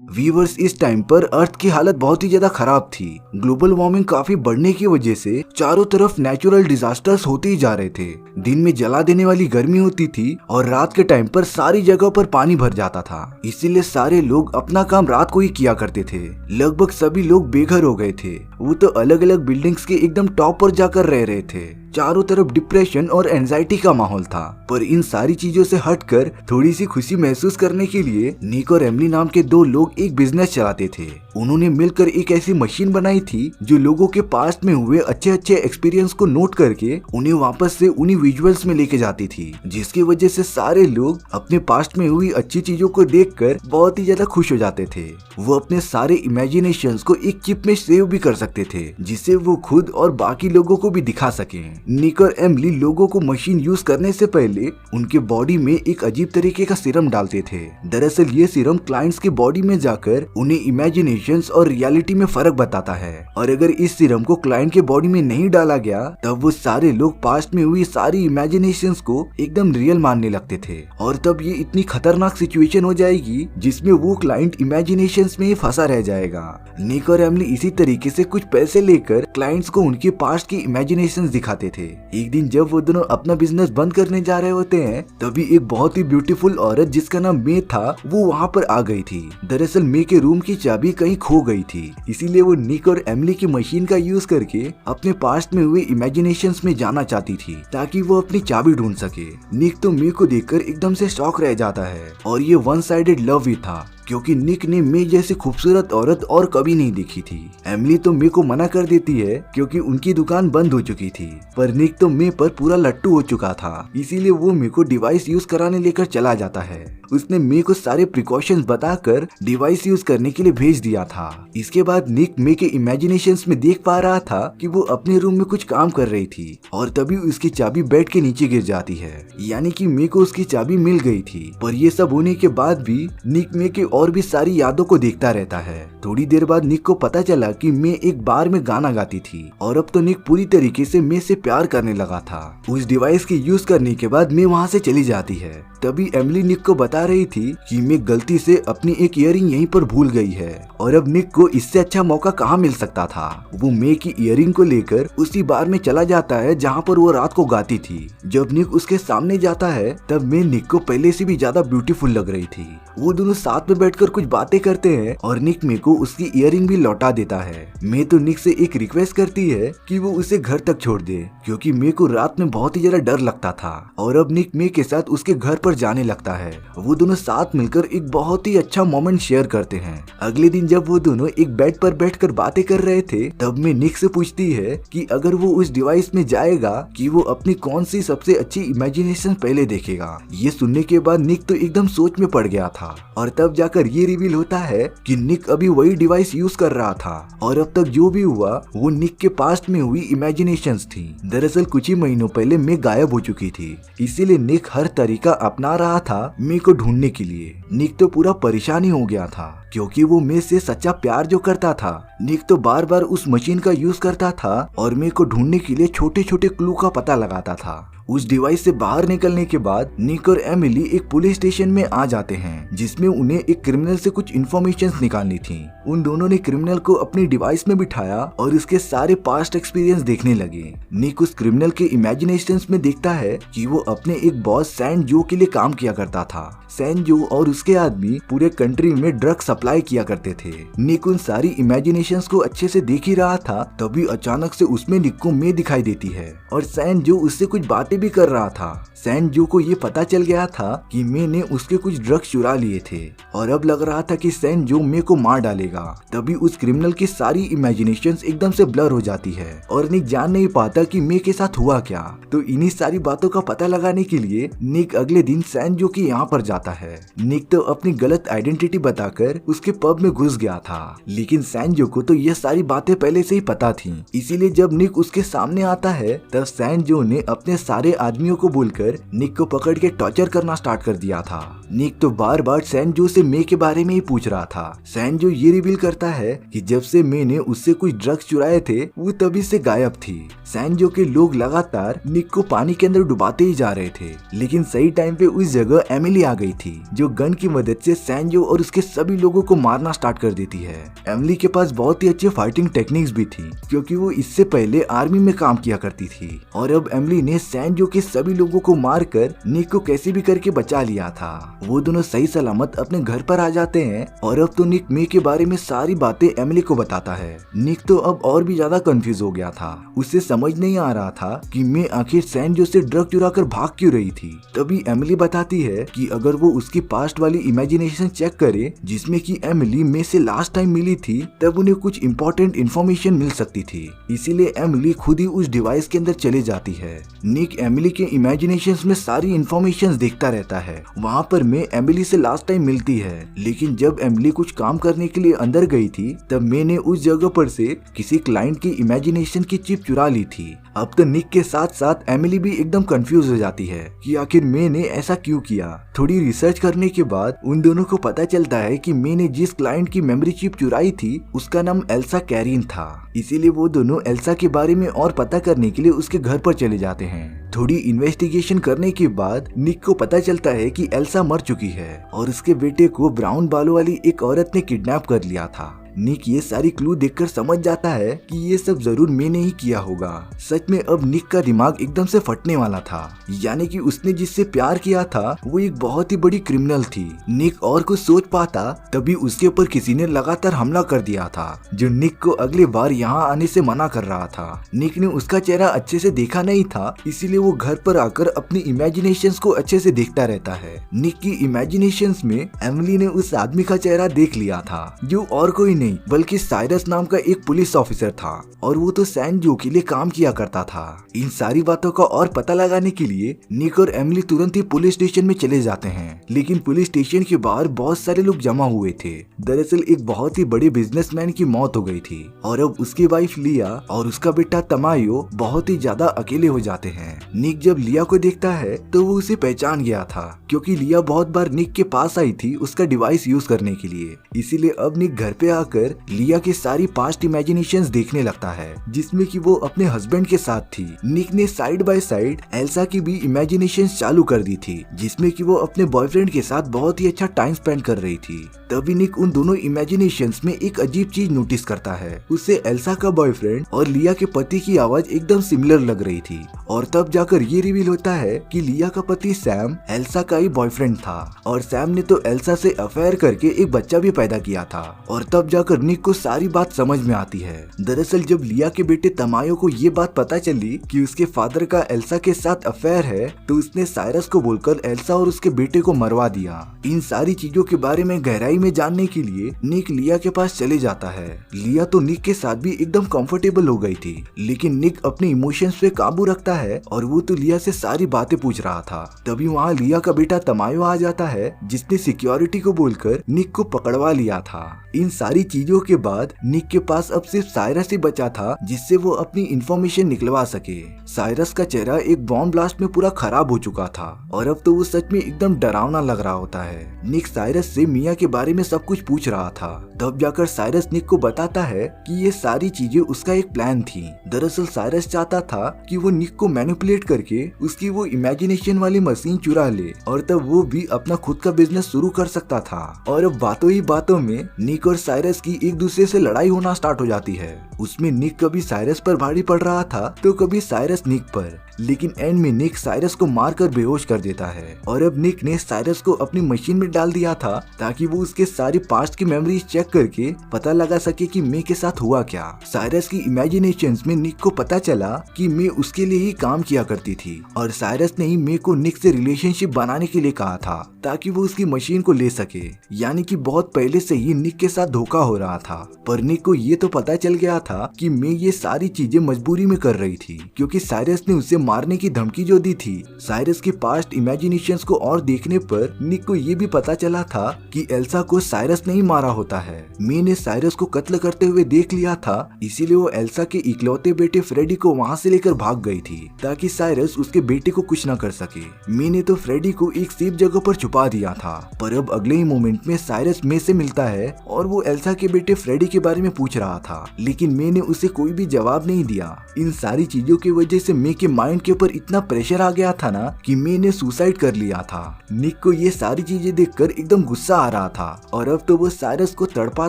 Viewers, इस time पर अर्थ की हालत बहुत ही ज्यादा खराब थी। ग्लोबल वार्मिंग काफी बढ़ने की वजह से चारों तरफ नेचुरल डिजास्टर्स होते ही जा रहे थे। दिन में जला देने वाली गर्मी होती थी और रात के टाइम पर सारी जगह पर पानी भर जाता था। इसीलिए सारे लोग अपना काम रात को ही किया करते थे। लगभग सभी लोग बेघर हो गए थे। वो तो अलग अलग बिल्डिंग्स के एकदम टॉप पर जाकर रह रहे थे। चारों तरफ डिप्रेशन और एंजाइटी का माहौल था। पर इन सारी चीजों से हटकर थोड़ी सी खुशी महसूस करने के लिए निक और एमिली नाम के दो लोग एक बिजनेस चलाते थे। उन्होंने मिलकर एक ऐसी मशीन बनाई थी जो लोगों के पास्ट में हुए अच्छे अच्छे एक्सपीरियंस को नोट करके उन्हें वापस से उन्हीं विजुअल्स में लेके जाती थी, जिसकी वजह से सारे लोग अपने पास्ट में हुई अच्छी चीजों को देखकर बहुत ही ज्यादा खुश हो जाते थे। वो अपने सारे इमेजिनेशंस को एक चिप में सेव भी कर सकते थे, जिससे वो खुद और बाकी लोगों को भी दिखा सके। निक और एमिली लोगों को मशीन यूज करने से पहले उनके बॉडी में एक अजीब तरीके का सीरम डालते थे। दरअसल ये सीरम क्लाइंट्स के बॉडी में जाकर उन्हें इमेजिनेशंस और रियलिटी में फर्क बताता है, और अगर इस सीरम को क्लाइंट के बॉडी में नहीं डाला गया तब वो सारे लोग पास्ट में हुई सारी इमेजिनेशंस को एकदम रियल मानने लगते थे। और तब ये इतनी खतरनाक सिचुएशन हो जाएगी जिसमें वो क्लाइंट इमेजिनेशंस में ही फंसा रह जाएगा। निक और एमिली इसी तरीके से कुछ पैसे लेकर क्लाइंट्स को उनके पास्ट की इमेजिनेशंस दिखाते थे। एक दिन जब वो दोनों अपना बिजनेस बंद करने जा रहे होते हैं तभी एक बहुत ही ब्यूटीफुल औरत जिसका नाम मे था वो वहाँ पर आ गई थी। दरअसल मे के रूम की चाबी कहीं खो गई थी, इसीलिए वो निक और एमिली की मशीन का यूज करके अपने पास्ट में हुए इमेजिनेशंस में जाना चाहती थी ताकि वो अपनी चाबी ढूंढ सके। निक तो मे को देखकर एकदम से शॉक रह जाता है, और ये वन साइडेड लव ही था क्योंकि निक ने मे जैसी खूबसूरत औरत और कभी नहीं देखी थी। एमिली तो मे को मना कर देती है क्योंकि उनकी दुकान बंद हो चुकी थी, पर निक तो मे पर पूरा लट्टू हो चुका था, इसीलिए वो मे को डिवाइस यूज कराने लेकर चला जाता है। उसने मे को सारे प्रिकॉशंस बताकर डिवाइस यूज करने के लिए भेज दिया था। इसके बाद निक मे के इमेजिनेशंस में देख पा रहा था कि वो अपने रूम में कुछ काम कर रही थी, और तभी उसकी चाबी बेड के नीचे गिर जाती है, यानी कि मे को उसकी चाबी मिल गई थी। पर ये सब होने के बाद भी निक मे के और भी सारी यादों को देखता रहता है। थोड़ी देर बाद निक को पता चला कि मे एक बार में गाना गाती थी, और अब तो निक पूरी तरीके से मे से प्यार करने लगा था। उस डिवाइस के यूज करने के बाद मे वहाँ से चली जाती है। तभी एमिली निक को बता रही थी कि मे गलती से अपनी एक इयरिंग यहीं पर भूल गई है, और अब निक को इससे अच्छा मौका कहाँ मिल सकता था। वो मे की इयरिंग को लेकर उसी बार में चला जाता है जहाँ पर वो रात को गाती थी। जब निक उसके सामने जाता है तब मे निक को पहले से भी ज्यादा ब्यूटीफुल लग रही थी। वो दोनों साथ में बैठकर कुछ बातें करते हैं और निक मे को उसकी इयरिंग भी लौटा देता है। मे तो निक से एक रिक्वेस्ट करती है कि वो उसे घर तक छोड़ दे, क्योंकि मे को रात में बहुत ही ज्यादा डर लगता था, और अब निक मे के साथ उसके घर पर जाने लगता है। वो दोनों साथ मिलकर एक बहुत ही अच्छा मोमेंट शेयर करते हैं। अगले दिन जब वो दोनों एक बेड पर बैठकर बातें कर रहे थे तब मे निक से पूछती है कि अगर वो उस डिवाइस में जाएगा कि वो अपनी कौन सी सबसे अच्छी इमेजिनेशन पहले देखेगा। ये सुनने के बाद निक तो एकदम सोच में पड़ गया था, और तब जाकर ये रिवील होता है कि निक अभी वही डिवाइस यूज कर रहा था, और अब तक जो भी हुआ वो निक के पास्ट में हुई इमेजिनेशंस थी। दरअसल कुछ ही महीनों पहले मे गायब हो चुकी थी, इसीलिए निक हर तरीका अपना रहा था मे को ढूंढने के लिए। निक तो पूरा परेशान ही हो गया था क्योंकि वो मे से सच्चा प्यार जो करता था। निक तो बार बार उस मशीन का यूज करता था और मे को ढूंढने के लिए छोटे छोटे क्लू का पता लगाता था। उस डिवाइस से बाहर निकलने के बाद निक और एमिली एक पुलिस स्टेशन में आ जाते हैं, जिसमें उन्हें एक क्रिमिनल से कुछ इन्फॉर्मेशंस निकालनी थी। उन दोनों ने क्रिमिनल को अपनी डिवाइस में बिठाया और उसके सारे पास्ट एक्सपीरियंस देखने लगे। निक उस क्रिमिनल के इमेजिनेशंस में देखता है कि वो अपने एक बॉस सैन जो के लिए काम किया करता था। सैन जो और उसके आदमी पूरे कंट्री में ड्रग सप्लाई किया करते थे। निक उन सारी इमेजिनेशंस को अच्छे से देख ही रहा था, तभी अचानक से उसमें निक को मे दिखाई देती है, और सैन जो उससे कुछ बातें भी कर रहा था। सैन जो को ये पता चल गया था कि मे ने उसके कुछ ड्रग्स चुरा लिए थे, और अब लग रहा था कि सैन जो मे को मार डालेगा। तभी उस क्रिमिनल की सारी इमेजिनेशंस एकदम से ब्लर हो जाती है, और निक जान नहीं पाता कि मे के साथ हुआ क्या। तो इन्हीं सारी बातों का पता लगाने के लिए निक अगले दिन सैन जो के यहाँ पर जाता है। निक तो अपनी गलत आइडेंटिटी बताकर उसके पब में घुस गया था, लेकिन सैन जो को तो ये सारी बातें पहले से ही पता थी। इसीलिए जब निक उसके सामने आता है तब सैन जो ने अपने सारे आदमियों को बोलकर निक को पकड़ के टॉर्चर करना स्टार्ट कर दिया था। निक तो बार बार सैन जो से मे के बारे में ही पूछ रहा था। सैन जो ये रिवील करता है कि जब से मे ने उससे कुछ ड्रग्स चुराए थे वो तभी से गायब थी। सैनजो के लोग लगातार निक को पानी के अंदर डुबाते ही जा रहे थे, लेकिन सही टाइम पे उस जगह एमिली आ गई थी, जो गन की मदद से सैनजो और उसके सभी लोगों को मारना स्टार्ट कर देती है। एमिली के पास बहुत ही अच्छे फाइटिंग टेक्निक्स भी थी, क्योंकि वो इससे पहले आर्मी में काम किया करती थी। और अब एमिली ने सैनजो के सभी लोगों को मारकर निक को कैसे भी करके बचा लिया था। वो दोनों सही सलामत अपने घर पर आ जाते हैं और अब तो निक मे के बारे में सारी बातें एमिली को बताता है। निक तो अब और भी ज्यादा कंफ्यूज हो गया था। उसे समझ नहीं आ रहा था कि मे आखिर सैनजो से ड्रग चुरा कर भाग क्यों रही थी। तभी एमिली बताती है कि अगर वो उसकी पास्ट वाली इमेजिनेशन चेक करे, जिसमें कि एमिली मे से लास्ट टाइम मिली थी, तब उन्हें कुछ इंपॉर्टेंट इन्फॉर्मेशन मिल सकती थी। इसीलिए एमिली खुद ही उस डिवाइस के अंदर चले जाती है। निक एमिली के इमेजिनेशंस में सारी इन्फॉर्मेशन देखता रहता है। वहाँ पर मे एमिली से लास्ट टाइम मिलती है, लेकिन जब एमिली कुछ काम करने के लिए अंदर गई थी, तब मे ने उस जगह पर से किसी क्लाइंट की इमेजिनेशन की चिप चुरा ली थी। अब तो निक के साथ साथ एमिली भी एकदम कंफ्यूज हो जाती है कि आखिर मे ने ऐसा क्यों किया। थोड़ी रिसर्च करने के बाद उन दोनों को पता चलता है कि मे ने जिस क्लाइंट की मेमोरी चिप चुराई थी उसका नाम एल्सा कैरिन था। इसीलिए वो दोनों एल्सा के बारे में और पता करने के लिए उसके घर पर चले जाते हैं। थोड़ी इन्वेस्टिगेशन करने के बाद निक को पता चलता है कि एल्सा मर चुकी है और उसके बेटे को ब्राउन बालों वाली एक औरत ने किडनैप कर लिया था। निक ये सारी क्लू देखकर समझ जाता है कि ये सब जरूर मे ने ही किया होगा। सच में अब निक का दिमाग एकदम से फटने वाला था, यानी कि उसने जिससे प्यार किया था वो एक बहुत ही बड़ी क्रिमिनल थी। निक और कुछ सोच पाता तभी उसके ऊपर किसी ने लगातार हमला कर दिया था, जो निक को अगली बार यहाँ आने से मना कर रहा था। निक ने उसका चेहरा अच्छे से देखा नहीं था, इसीलिए वो घर पर आकर अपनी इमेजिनेशंस को अच्छे से देखता रहता है। निक की इमेजिनेशंस में एमिली ने उस आदमी का चेहरा देख लिया था, जो और कोई नहीं बल्कि साइरस नाम का एक पुलिस ऑफिसर था, और वो तो सैनजो के लिए काम किया करता था। इन सारी बातों का और पता लगाने के लिए निक और एमिली तुरंत ही पुलिस स्टेशन में चले जाते हैं, लेकिन पुलिस स्टेशन के बाहर बहुत सारे लोग जमा हुए थे। दरअसल एक बहुत ही बड़े बिजनेसमैन की मौत हो गई थी और अब उसकी वाइफ लिया और उसका बेटा तमायो बहुत ही ज्यादा अकेले हो जाते हैं। निक जब लिया को देखता है तो वो उसे पहचान गया था, क्योंकि लिया बहुत बार निक के पास आई थी उसका डिवाइस यूज करने के लिए। इसीलिए अब निक घर पे आकर लिया की सारी पास्ट इमेजिनेशंस देखने लगता है, जिसमें कि वो अपने हस्बैंड के साथ थी। निक ने साइड बाय साइड एल्सा की भी इमेजिनेशंस चालू कर दी थी, जिसमें कि वो अपने बॉयफ्रेंड के साथ बहुत ही अच्छा टाइम स्पेंड कर रही थी। तभी निक उन दोनों इमेजिनेशंस में एक अजीब चीज नोटिस करता है। उसे एल्सा का बॉयफ्रेंड और लिया के पति की आवाज एकदम सिमिलर लग रही थी, और तब जाकर ये रिवील होता है कि लिया का पति सैम एल्सा का ही बॉयफ्रेंड था, और सैम ने तो एल्सा से अफेयर करके एक बच्चा भी पैदा किया था। और तब जाकर निक को सारी बात समझ में आती है। दरअसल जब लिया के बेटे तमायो को ये बात पता चली कि उसके फादर का एल्सा के साथ अफेयर है, तो उसने साइरस को बोलकर एल्सा और उसके बेटे को मरवा दिया। इन सारी चीजों के बारे में गहराई में जानने के लिए निक लिया के पास चले जाता है। लिया तो निक के साथ भी एकदम कंफर्टेबल हो गई थी, लेकिन निक अपने इमोशंस पे काबू रखता है और वो तो लिया से सारी बातें पूछ रहा था। तभी वहाँ लिया का बेटा तमायो आ जाता है, जिसने सिक्योरिटी को बोलकर निक को पकड़वा लिया था। इन सारी चीजों के बाद निक के पास अब सिर्फ साइरस ही बचा था, जिससे वो अपनी इंफॉर्मेशन निकलवा सके। साइरस का चेहरा एक बॉम्ब ब्लास्ट में पूरा खराब हो चुका था और अब तो वो सच में एकदम डरावना लग रहा होता है। निक साइरस से मिया के बारे में सब कुछ पूछ रहा था। तब जाकर साइरस निक को बताता है कि ये सारी चीजें उसका एक प्लान थी। दरअसल साइरस चाहता था कि वो निक को मैनिपुलेट करके उसकी वो इमेजिनेशन वाली मशीन चुरा ले, और तब वो भी अपना खुद का बिजनेस शुरू कर सकता था। और अब बातों ही बातों में निक और साइरस की एक दूसरे से लड़ाई होना स्टार्ट हो जाती है। उसमें निक कभी साइरस पर भारी पड़ रहा था तो कभी साइरस निक पर, लेकिन एंड में निक साइरस को मारकर बेहोश कर देता है। और अब निक ने साइरस को अपनी मशीन में डाल दिया था ताकि वो उसके सारी पास्ट की मेमोरीज चेक करके पता लगा सके कि मे के साथ हुआ क्या। साइरस की इमेजिनेशंस में निक को पता चला कि मे उसके लिए ही काम किया करती थी, और साइरस ने ही मे को निक से रिलेशनशिप बनाने के लिए कहा था ताकि वो उसकी मशीन को ले सके। यानी कि बहुत पहले से ही निक के साथ धोखा हो रहा था, पर निक को ये तो पता चल गया था कि मे ये सारी चीजें मजबूरी में कर रही थी, क्योंकि साइरस ने उसे मारने की धमकी जो दी थी। साइरस की पास्ट इमेजिनेशंस को और देखने पर निक को ये भी पता चला था कि एल्सा को साइरस नहीं मारा होता है। मे ने साइरस को कत्ल करते हुए देख लिया था, इसीलिए वो एल्सा के इकलौते बेटे फ्रेडी को वहाँ से लेकर भाग गई थी ताकि साइरस उसके बेटे को कुछ न कर सके। मे ने तो फ्रेडी को एक सेफ जगह पर छुपा दिया था, पर अब अगले ही मोमेंट में साइरस मे से मिलता है और वो एल्सा एनिका के बेटे फ्रेडी के बारे में पूछ रहा था, लेकिन मे ने उसे कोई भी जवाब नहीं दिया। इन सारी चीजों की वजह से मे के माइंड के ऊपर इतना प्रेशर आ गया था ना कि मे ने सुसाइड कर लिया था। निक को ये सारी चीजें देखकर एकदम गुस्सा आ रहा था और अब तो वो साइरस को तड़पा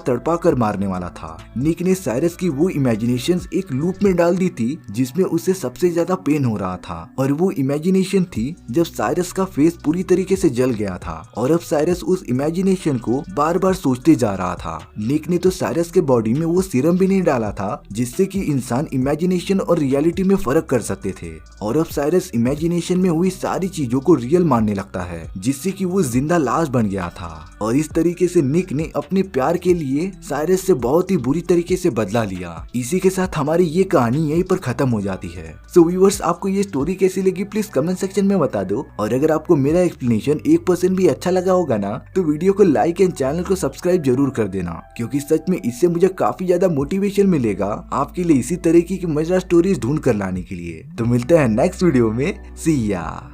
तड़पा कर मारने वाला था। निक ने साइरस की वो इमेजिनेशंस एक लूप में डाल दी थी जिसमें उसे सबसे ज्यादा पेन हो रहा था, और वो इमेजिनेशन थी जब साइरस का फेस पूरी तरीके से जल गया था और अब साइरस उस इमेजिनेशन को बार बार सोचते जा रहा था। निक ने तो साइरस के बॉडी में वो सीरम भी नहीं डाला था जिससे कि इंसान इमेजिनेशन और रियलिटी में फर्क कर सकते थे, और अब साइरस इमेजिनेशन में हुई सारी चीजों को रियल मानने लगता है जिससे कि वो जिंदा लाश बन गया था। और इस तरीके से निक ने अपने प्यार के लिए साइरस से बहुत ही बुरी तरीके से बदला लिया। इसी के साथ हमारी ये कहानी यहीं पर खत्म हो जाती है। सो व्यूअर्स, आपको ये स्टोरी कैसी लगी प्लीज कमेंट सेक्शन में बता दो, और अगर आपको मेरा एक्सप्लेनेशन 1% भी अच्छा लगा होगा ना तो वीडियो को लाइक एंड चैनल को सब्सक्राइब जरूर कर देना, क्योंकि सच में इससे मुझे काफी ज्यादा मोटिवेशन मिलेगा आपके लिए इसी तरीके की मजेदार स्टोरीज ढूंढ कर लाने के लिए। तो मिलते हैं नेक्स्ट वीडियो में, सी या।